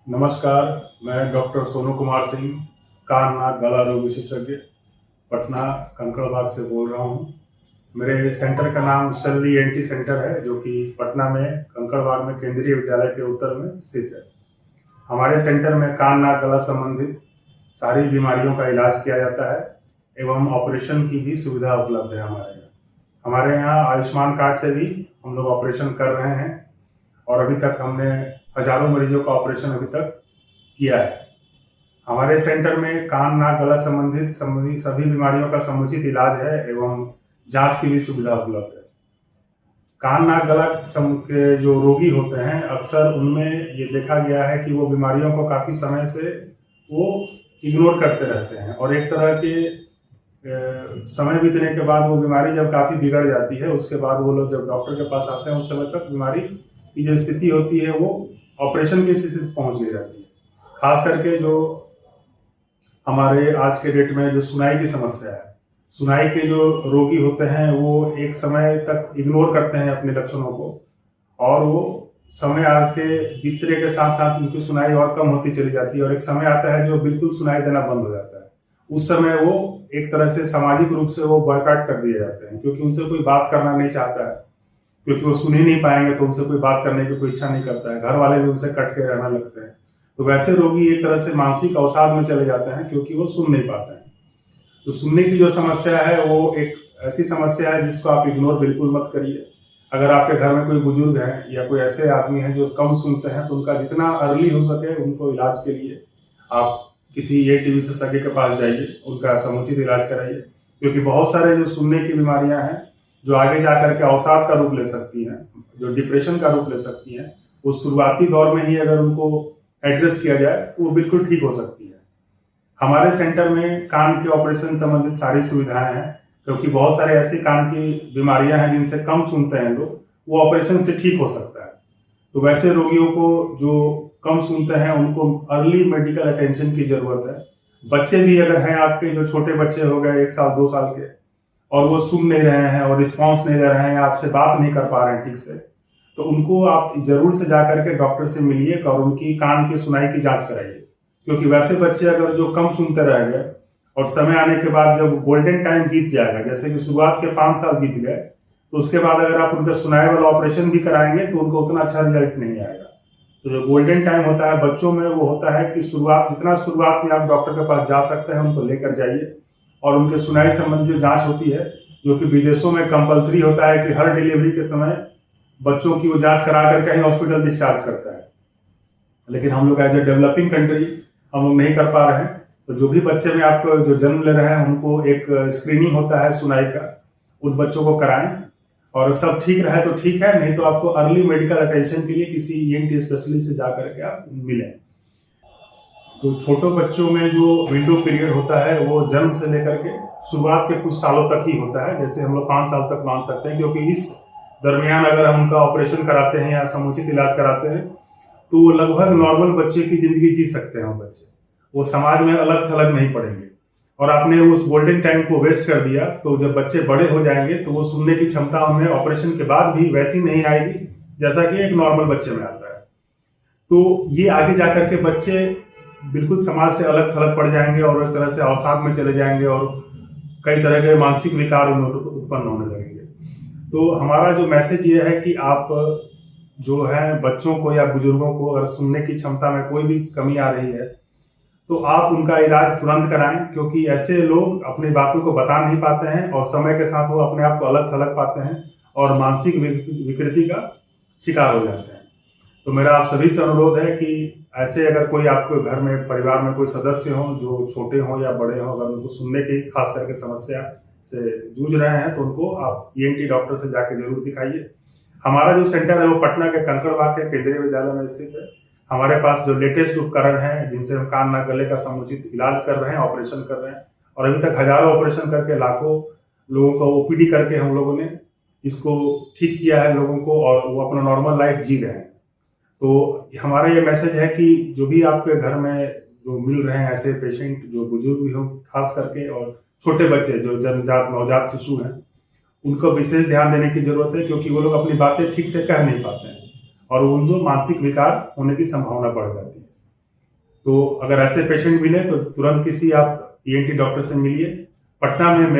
नमस्कार। मैं डॉक्टर सोनू कुमार सिंह, कान नाक गला रोग विशेषज्ञ, पटना कंकड़बाग से बोल रहा हूँ। मेरे सेंटर का नाम शल्ली एनटी सेंटर है, जो कि पटना में कंकड़बाग में केंद्रीय विद्यालय के उत्तर में स्थित है। हमारे सेंटर में कान नाक गला संबंधित सारी बीमारियों का इलाज किया जाता है एवं ऑपरेशन की भी सुविधा उपलब्ध है हमारे यहाँ आयुष्मान कार्ड से भी हम लोग ऑपरेशन कर रहे हैं और अभी तक हमने हजारों मरीजों का ऑपरेशन अभी तक किया है। हमारे सेंटर में कान नाक गला संबंधित सभी बीमारियों का समुचित इलाज है एवं जांच की भी सुविधा उपलब्ध है। कान नाक गला के जो रोगी होते हैं, अक्सर उनमें ये देखा गया है कि वो बीमारियों को काफी समय से वो इग्नोर करते रहते हैं और एक तरह के समय बीतने के बाद वो बीमारी जब काफी बिगड़ जाती है, उसके बाद वो लोग जब डॉक्टर के पास आते हैं उस समय तक बीमारी की जो स्थिति होती है वो ऑपरेशन की स्थिति पहुंच ले जाती है। खास करके जो हमारे आज के डेट में जो सुनाई की समस्या है, सुनाई के जो रोगी होते हैं वो एक समय तक इग्नोर करते हैं अपने लक्षणों को और वो समय आके बीतने के साथ साथ उनकी सुनाई और कम होती चली जाती है और एक समय आता है जो बिल्कुल सुनाई देना बंद हो जाता है। उस समय वो एक तरह से सामाजिक रूप से वो बॉयकॉट कर दिए जाते हैं, क्योंकि उनसे कोई बात करना नहीं चाहता है, क्योंकि वो सुन ही नहीं पाएंगे तो उनसे कोई बात करने की कोई इच्छा नहीं करता है। घर वाले भी उनसे कट के रहना लगते हैं। तो वैसे रोगी एक तरह से मानसिक अवसाद में चले जाते हैं, क्योंकि वो सुन नहीं पाते हैं। तो सुनने की जो समस्या है वो एक ऐसी समस्या है जिसको आप इग्नोर बिल्कुल मत करिए। अगर आपके घर में कोई बुजुर्ग है या कोई ऐसे आदमी है जो कम सुनते हैं, तो उनका जितना अर्ली हो सके उनको इलाज के लिए आप किसी टीवी विशेषज्ञ के पास जाइए, उनका समुचित इलाज कराइए, क्योंकि बहुत सारे जो सुनने की बीमारियां हैं जो आगे जाकर के अवसाद का रूप ले सकती हैं, जो डिप्रेशन का रूप ले सकती हैं, वो शुरुआती दौर में ही अगर उनको एड्रेस किया जाए तो वो बिल्कुल ठीक हो सकती है। हमारे सेंटर में कान के ऑपरेशन संबंधित सारी सुविधाएं हैं, क्योंकि बहुत सारे ऐसी कान की बीमारियां हैं जिनसे कम सुनते हैं लोग, वो ऑपरेशन से ठीक हो सकता है। तो वैसे रोगियों को जो कम सुनते हैं उनको अर्ली मेडिकल अटेंशन की जरूरत है। बच्चे भी अगर हैं आपके, जो छोटे बच्चे हो गए 1 साल 2 साल के और वो सुन नहीं रहे हैं और रिस्पांस नहीं दे रहे हैं, आपसे बात नहीं कर पा रहे हैं ठीक से, तो उनको आप जरूर से जाकर के डॉक्टर से मिलिए और उनकी कान की सुनाई की जांच कराइए। क्योंकि वैसे बच्चे अगर जो कम सुनते रह गए और समय आने के बाद जब गोल्डन टाइम बीत जाएगा, जैसे कि शुरुआत के 5 साल बीत गए, तो उसके बाद अगर आप उनका सुनाई वाला ऑपरेशन भी कराएंगे तो उनको उतना अच्छा रिजल्ट नहीं आएगा। तो जो गोल्डन टाइम होता है बच्चों में, वो होता है कि जितना शुरुआत में आप डॉक्टर के पास जा सकते हैं उनको लेकर जाइए और उनके सुनाई संबंधी जो जांच होती है, जो कि विदेशों में कंपलसरी होता है कि हर डिलीवरी के समय बच्चों की वो जांच करा करके ही हॉस्पिटल डिस्चार्ज करता है, लेकिन हम लोग एज ए डेवलपिंग कंट्री हम लोग नहीं कर पा रहे हैं। तो जो भी बच्चे में आपको जो जन्म ले रहे हैं उनको एक स्क्रीनिंग होता है सुनाई का, उन बच्चों को कराएं और सब ठीक रहे तो ठीक है, नहीं तो आपको अर्ली मेडिकल अटेंशन के लिए किसी ईएनटी स्पेशलिस्ट से जाकर के आप मिलें। तो छोटे बच्चों में जो विंडो पीरियड होता है वो जन्म से लेकर के शुरुआत के कुछ सालों तक ही होता है, जैसे हम लोग 5 साल तक मान सकते हैं, क्योंकि इस दरमियान अगर हम उनका ऑपरेशन कराते हैं या समुचित इलाज कराते हैं तो वो लगभग नॉर्मल बच्चे की जिंदगी जी सकते हैं। वो समाज में अलग थलग नहीं पड़ेंगे। और आपने उस गोल्डन टाइम को वेस्ट कर दिया तो जब बच्चे बड़े हो जाएंगे तो वो सुनने की क्षमता उनमें ऑपरेशन के बाद भी वैसी नहीं आएगी जैसा कि एक नॉर्मल बच्चे में आता है। तो ये आगे जाकर के बच्चे बिल्कुल समाज से अलग थलग पड़ जाएंगे और एक तरह से अवसाद में चले जाएंगे और कई तरह के मानसिक विकार उत्पन्न होने लगेंगे। तो हमारा जो मैसेज ये है कि आप जो है बच्चों को या बुजुर्गों को अगर सुनने की क्षमता में कोई भी कमी आ रही है तो आप उनका इलाज तुरंत कराएं, क्योंकि ऐसे लोग अपनी बातों को बता नहीं पाते हैं और समय के साथ वो अपने आप को अलग थलग पाते हैं और मानसिक विकृति का शिकार हो जाते हैं। तो मेरा आप सभी से अनुरोध है कि ऐसे अगर कोई आपके घर में परिवार में कोई सदस्य हो जो छोटे हो या बड़े हो, अगर उनको सुनने की खास करके समस्या से जूझ रहे हैं तो उनको आप ईएनटी डॉक्टर से जाके जरूर दिखाइए। हमारा जो सेंटर है वो पटना के कंकड़बाग के केंद्रीय विद्यालय में स्थित है। हमारे पास जो लेटेस्ट उपकरण है जिनसे हम कान नाक गले का समुचित इलाज कर रहे हैं, ऑपरेशन कर रहे हैं, और अभी तक हजारों ऑपरेशन करके लाखों लोगों का ओपीडी करके हम लोगों ने इसको ठीक किया है लोगों को, और वो अपना नॉर्मल लाइफ जी रहे हैं। तो हमारा ये मैसेज है कि जो भी आपके घर में जो मिल रहे हैं ऐसे पेशेंट, जो बुजुर्ग भी हो खास करके, और छोटे बच्चे जो जन्मजात नवजात शिशु हैं, उनको विशेष ध्यान देने की जरूरत है, क्योंकि वो लोग अपनी बातें ठीक से कह नहीं पाते हैं और उनको मानसिक विकार होने की संभावना बढ़ जाती है। तो अगर ऐसे पेशेंट मिले तो तुरंत किसी आप ईएनटी डॉक्टर से मिलिए। पटना में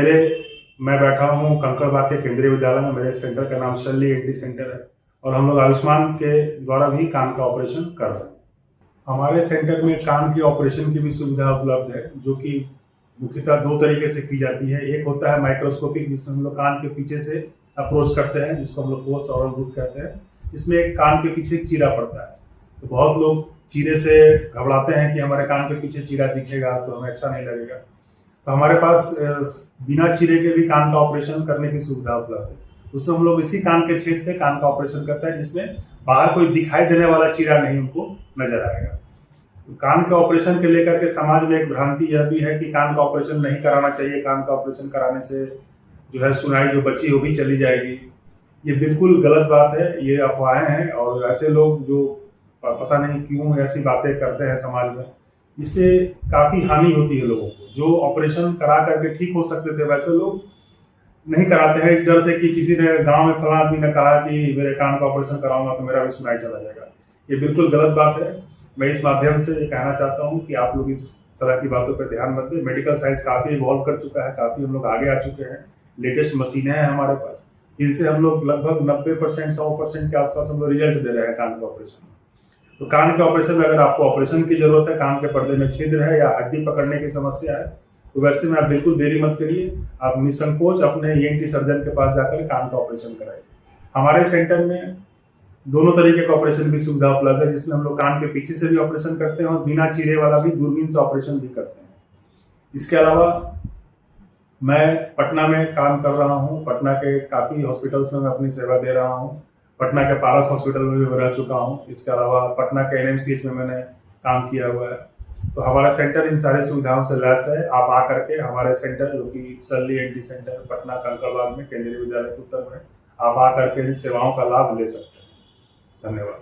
मैं बैठा हूँ कंकड़बाग के केंद्रीय विद्यालय में। मेरे सेंटर का नाम शल्य ईएनटी सेंटर है और हम लोग आयुष्मान के द्वारा भी कान का ऑपरेशन कर रहे हैं। हमारे सेंटर में कान के ऑपरेशन की भी सुविधा उपलब्ध है, जो कि मुख्यतः दो तरीके से की जाती है। एक होता है माइक्रोस्कोपिक, जिसमें हम लोग कान के पीछे से अप्रोच करते हैं, जिसको हम लोग पोस्ट ऑरल रूट कहते हैं। इसमें एक कान के पीछे चीरा पड़ता है, तो बहुत लोग चीरे से घबराते हैं कि हमारे कान के पीछे चीरा दिखेगा तो हमें अच्छा नहीं लगेगा। तो हमारे पास बिना चीरे के भी कान का ऑपरेशन करने की सुविधा उपलब्ध है। उससे हम लोग इसी कान के छेद से कान का ऑपरेशन करते हैं, जिसमें बाहर कोई दिखाई देने वाला चीरा नहीं उनको नजर आएगा। तो कान के ऑपरेशन के लेकर के समाज में एक भ्रांति यह भी है कि कान का ऑपरेशन नहीं कराना चाहिए, कान का ऑपरेशन कराने से जो है सुनाई जो बची वो भी चली जाएगी। ये बिल्कुल गलत बात है, ये अफवाहें हैं और ऐसे लोग जो पता नहीं क्यों ऐसी बातें करते हैं समाज में, इससे काफी हानि होती है लोगों को। जो ऑपरेशन करा करके ठीक हो सकते थे वैसे लोग नहीं कराते हैं, इस डर से कि किसी ने गांव में फला आदमी ने कहा कि मेरे कान का ऑपरेशन कराऊंगा तो मेरा भी सुनाई चला जाएगा। ये बिल्कुल गलत बात है। मैं इस माध्यम से ये कहना चाहता हूँ कि आप लोग इस तरह की बातों पर ध्यान मत दें। मेडिकल साइंस काफी इवॉल्व कर चुका है, काफी हम लोग आगे आ चुके हैं। लेटेस्ट मशीनें हैं हमारे पास, जिनसे हम लोग लगभग 90% 100% के आसपास हम लोग रिजल्ट दे रहे हैं कान के ऑपरेशन में। तो कान के ऑपरेशन में अगर आपको ऑपरेशन की जरूरत है, कान के पर्दे में छिद्र है या हड्डी पकड़ने की समस्या है, तो वैसे में आप बिल्कुल देरी मत करिए। आप निसंकोच अपने ईएनटी सर्जन के पास जाकर कान का ऑपरेशन कराइए। हमारे सेंटर में दोनों तरीके का ऑपरेशन की सुविधा उपलब्ध है, जिसमें हम लोग कान के पीछे से भी ऑपरेशन करते हैं और बिना चीरे वाला भी दूरबीन से ऑपरेशन भी करते हैं। इसके अलावा मैं पटना में काम कर रहा हूँ। पटना के काफ़ी हॉस्पिटल्स में मैं अपनी सेवा दे रहा हूँ। पटना के पारस हॉस्पिटल में भी मैं रह चुका हूँ। इसके अलावा पटना के एनएमसीएच में मैंने काम किया हुआ है। तो हमारा सेंटर इन सारी सुविधाओं से लैस है। आप आ करके हमारे सेंटर, जो कि शल्य ईएनटी सेंटर पटना कंकड़बाग में केंद्रीय विद्यालय के उत्तर में, आप आ करके इन सेवाओं का लाभ ले सकते हैं। धन्यवाद।